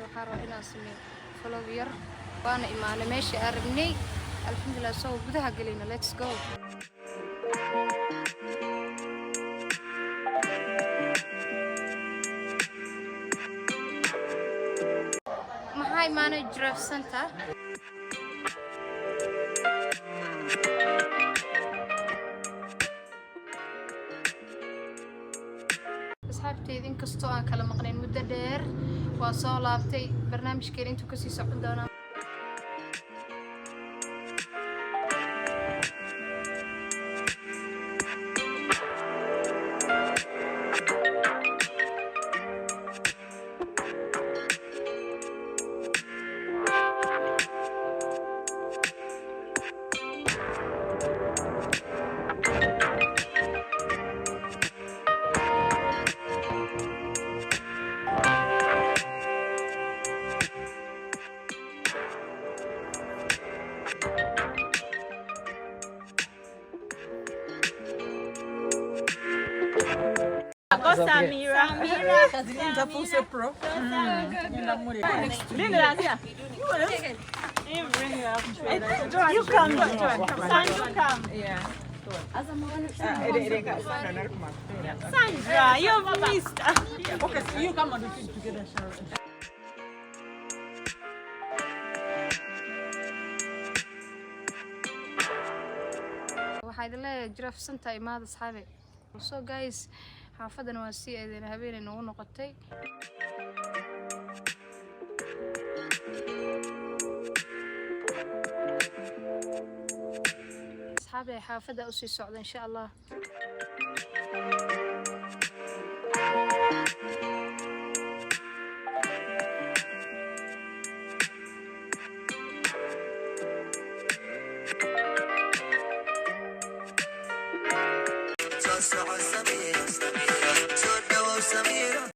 waxaan rabaa inaan sameeyo vlog yar waana imaanay meeshii aan rabnay alxamdulilah soo gudaha galayna let's go maxaa imaanay Giraffe Center asxaabteyda inkastoo aan kala maqnayn muddo dheer waa soo laabtay barnaamijkeena intuu kasii socon doonaa Samira. Linda Pulse Pro. Linda, yeah. You bring it up. You come, Joanne. You come. Yeah. Sandra, you've missed. Okay, so you come and do it together, Sharon. waxaad leeyahay Giraffe Center imaada asxaabe so guys xaafadana waa si eedeyn habeenay nagu noqotay asxaabe xaafada u sii socda insha Allah